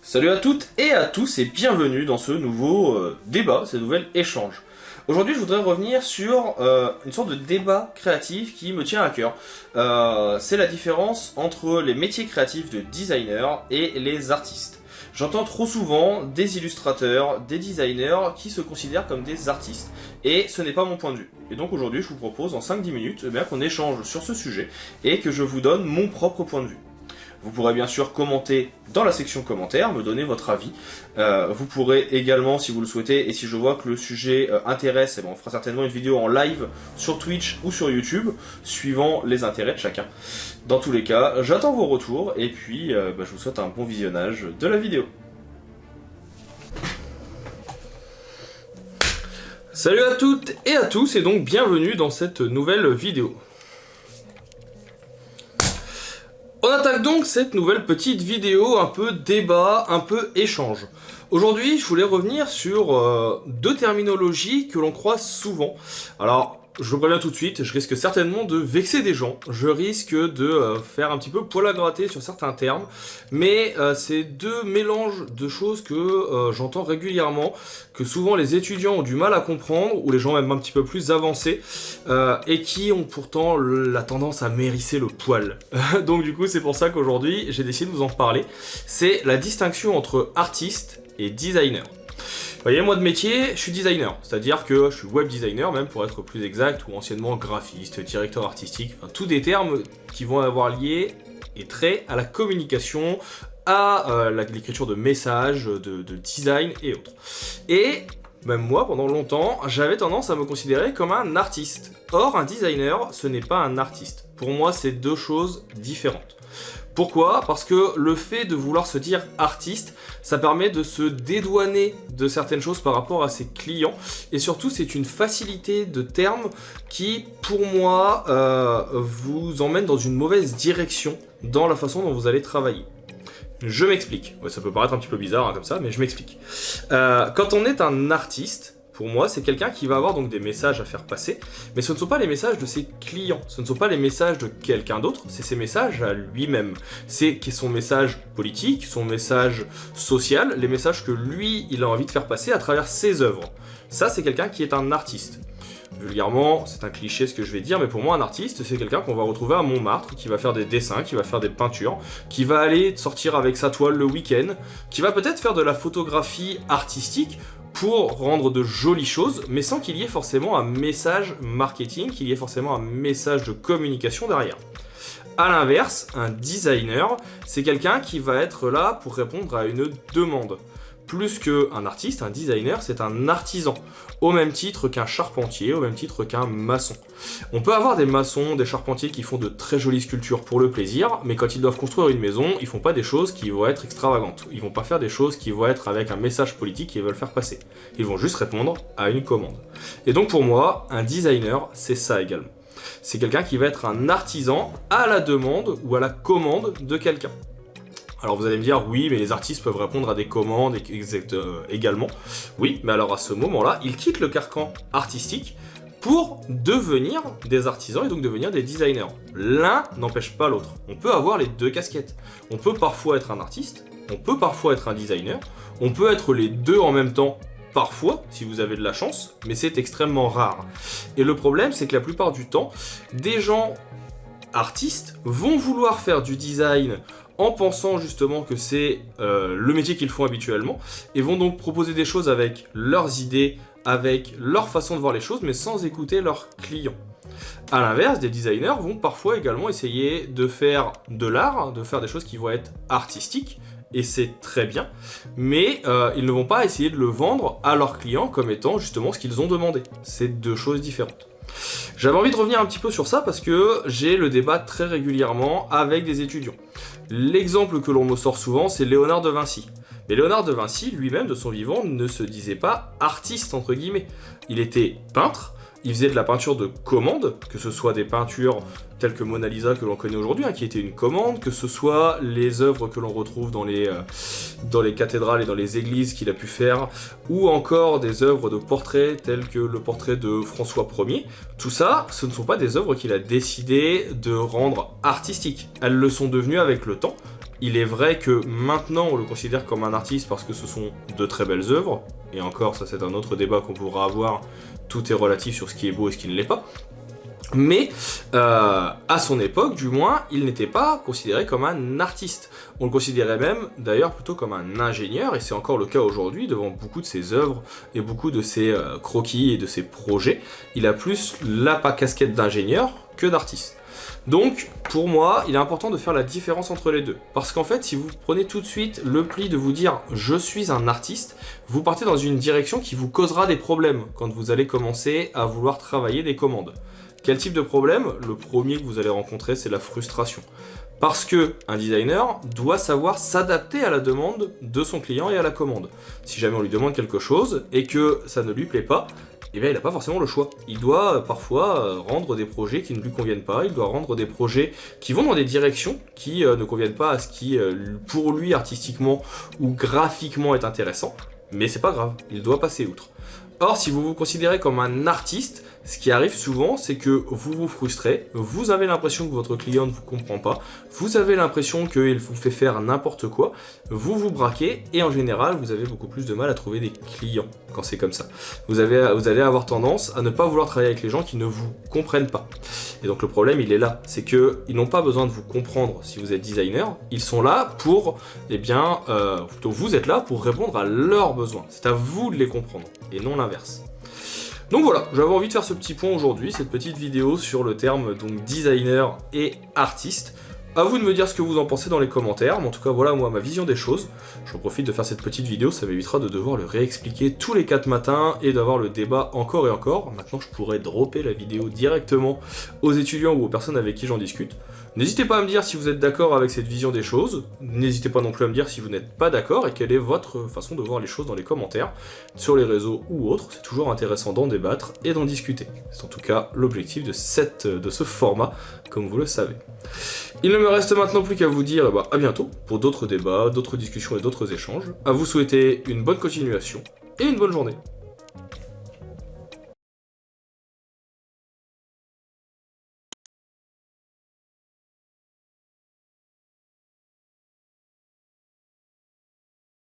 Salut à toutes et à tous et bienvenue dans ce nouveau débat, ce nouvel échange. Aujourd'hui je voudrais revenir sur une sorte de débat créatif qui me tient à cœur. C'est la différence entre les métiers créatifs de designer et les artistes. J'entends trop souvent des illustrateurs, des designers qui se considèrent comme des artistes. Et ce n'est pas mon point de vue. Et donc aujourd'hui je vous propose en 5-10 minutes qu'on échange sur ce sujet et que je vous donne mon propre point de vue. Vous pourrez bien sûr commenter dans la section commentaires, me donner votre avis. Vous pourrez également, si vous le souhaitez, et si je vois que le sujet intéresse, on fera certainement une vidéo en live sur Twitch ou sur YouTube, suivant les intérêts de chacun. Dans tous les cas, j'attends vos retours, et puis je vous souhaite un bon visionnage de la vidéo. Salut à toutes et à tous, et donc bienvenue dans cette nouvelle vidéo. On attaque donc cette nouvelle petite vidéo, un peu débat, un peu échange. Aujourd'hui, je voulais revenir sur deux terminologies que l'on croise souvent. Alors, je le préviens tout de suite, je risque certainement de vexer des gens, je risque de faire un petit peu poil à gratter sur certains termes, mais c'est deux mélanges de choses que j'entends régulièrement, que souvent les étudiants ont du mal à comprendre, ou les gens même un petit peu plus avancés, et qui ont pourtant la tendance à m'hérisser le poil. Donc du coup, c'est pour ça qu'aujourd'hui, j'ai décidé de vous en parler. C'est la distinction entre artiste et designer. Vous voyez, moi de métier, je suis designer, c'est-à-dire que je suis web designer, même pour être plus exact, ou anciennement graphiste, directeur artistique, enfin, tous des termes qui vont avoir lié et trait à la communication, à l'écriture de messages, de design et autres. Et même moi, pendant longtemps, j'avais tendance à me considérer comme un artiste. Or, un designer, ce n'est pas un artiste. Pour moi, c'est deux choses différentes. Pourquoi ? Parce que le fait de vouloir se dire artiste, ça permet de se dédouaner de certaines choses par rapport à ses clients. Et surtout, c'est une facilité de termes qui, pour moi, vous emmène dans une mauvaise direction dans la façon dont vous allez travailler. Je m'explique. Ouais, ça peut paraître un petit peu bizarre comme ça, mais je m'explique. Quand on est un artiste, pour moi, c'est quelqu'un qui va avoir donc des messages à faire passer, mais ce ne sont pas les messages de ses clients, ce ne sont pas les messages de quelqu'un d'autre, c'est ses messages à lui-même. C'est son message politique, son message social, les messages que lui, il a envie de faire passer à travers ses œuvres. Ça, c'est quelqu'un qui est un artiste. Vulgairement, c'est un cliché ce que je vais dire, mais pour moi un artiste, c'est quelqu'un qu'on va retrouver à Montmartre, qui va faire des dessins, qui va faire des peintures, qui va aller sortir avec sa toile le week-end, qui va peut-être faire de la photographie artistique, pour rendre de jolies choses, mais sans qu'il y ait forcément un message marketing, qu'il y ait forcément un message de communication derrière. A l'inverse, un designer, c'est quelqu'un qui va être là pour répondre à une demande. Plus qu'un artiste, un designer, c'est un artisan, au même titre qu'un charpentier, au même titre qu'un maçon. On peut avoir des maçons, des charpentiers qui font de très jolies sculptures pour le plaisir, mais quand ils doivent construire une maison, ils font pas des choses qui vont être extravagantes. Ils vont pas faire des choses qui vont être avec un message politique qu'ils veulent faire passer. Ils vont juste répondre à une commande. Et donc pour moi, un designer, c'est ça également. C'est quelqu'un qui va être un artisan à la demande ou à la commande de quelqu'un. Alors vous allez me dire, oui, mais les artistes peuvent répondre à des commandes également. Oui, mais alors à ce moment-là, ils quittent le carcan artistique pour devenir des artisans et donc devenir des designers. L'un n'empêche pas l'autre. On peut avoir les deux casquettes. On peut parfois être un artiste, on peut parfois être un designer, on peut être les deux en même temps, parfois, si vous avez de la chance, mais c'est extrêmement rare. Et le problème, c'est que la plupart du temps, des gens artistes vont vouloir faire du design en pensant justement que c'est le métier qu'ils font habituellement, et vont donc proposer des choses avec leurs idées, avec leur façon de voir les choses, mais sans écouter leurs clients. A l'inverse, des designers vont parfois également essayer de faire de l'art, de faire des choses qui vont être artistiques, et c'est très bien, mais ils ne vont pas essayer de le vendre à leurs clients comme étant justement ce qu'ils ont demandé. C'est deux choses différentes. J'avais envie de revenir un petit peu sur ça parce que j'ai le débat très régulièrement avec des étudiants. L'exemple que l'on me sort souvent, c'est Léonard de Vinci. Mais Léonard de Vinci, lui-même, de son vivant, ne se disait pas artiste, entre guillemets. Il était peintre, il faisait de la peinture de commande, que ce soit des peintures telles que Mona Lisa que l'on connaît aujourd'hui, qui était une commande, que ce soit les œuvres que l'on retrouve dans les cathédrales et dans les églises qu'il a pu faire, ou encore des œuvres de portraits telles que le portrait de François Ier. Tout ça, ce ne sont pas des œuvres qu'il a décidé de rendre artistiques. Elles le sont devenues avec le temps, Il est vrai que maintenant on le considère comme un artiste parce que ce sont de très belles œuvres, et encore ça c'est un autre débat qu'on pourra avoir, tout est relatif sur ce qui est beau et ce qui ne l'est pas. Mais à son époque, du moins, il n'était pas considéré comme un artiste. On le considérait même, d'ailleurs, plutôt comme un ingénieur, et c'est encore le cas aujourd'hui devant beaucoup de ses œuvres et beaucoup de ses croquis et de ses projets. Il a plus la casquette d'ingénieur que d'artiste. Donc, pour moi, il est important de faire la différence entre les deux. Parce qu'en fait, si vous prenez tout de suite le pli de vous dire « je suis un artiste », vous partez dans une direction qui vous causera des problèmes quand vous allez commencer à vouloir travailler des commandes. Quel type de problème? Le premier que vous allez rencontrer, c'est la frustration. Parce que un designer doit savoir s'adapter à la demande de son client et à la commande. Si jamais on lui demande quelque chose et que ça ne lui plaît pas, eh bien, il n'a pas forcément le choix. Il doit parfois rendre des projets qui ne lui conviennent pas, il doit rendre des projets qui vont dans des directions qui ne conviennent pas à ce qui, pour lui, artistiquement ou graphiquement est intéressant, mais c'est pas grave, il doit passer outre. Or, si vous vous considérez comme un artiste, ce qui arrive souvent, c'est que vous vous frustrez, vous avez l'impression que votre client ne vous comprend pas, vous avez l'impression qu'il vous fait faire n'importe quoi, vous vous braquez et en général, vous avez beaucoup plus de mal à trouver des clients quand c'est comme ça. Vous allez avoir tendance à ne pas vouloir travailler avec les gens qui ne vous comprennent pas. Et donc le problème, il est là, c'est qu'ils n'ont pas besoin de vous comprendre si vous êtes designer, ils sont là pour, plutôt vous êtes là pour répondre à leurs besoins. C'est à vous de les comprendre et non l'inverse. Donc voilà, j'avais envie de faire ce petit point aujourd'hui, cette petite vidéo sur le terme donc designer et artiste. À vous de me dire ce que vous en pensez dans les commentaires, mais en tout cas voilà moi ma vision des choses. J'en profite de faire cette petite vidéo, ça m'évitera de devoir le réexpliquer tous les 4 matins et d'avoir le débat encore et encore. Maintenant je pourrais dropper la vidéo directement aux étudiants ou aux personnes avec qui j'en discute. N'hésitez pas à me dire si vous êtes d'accord avec cette vision des choses, n'hésitez pas non plus à me dire si vous n'êtes pas d'accord et quelle est votre façon de voir les choses dans les commentaires, sur les réseaux ou autres, c'est toujours intéressant d'en débattre et d'en discuter. C'est en tout cas l'objectif de ce format, comme vous le savez. Il ne me reste maintenant plus qu'à vous dire à bientôt pour d'autres débats, d'autres discussions et d'autres échanges. À vous souhaiter une bonne continuation et une bonne journée.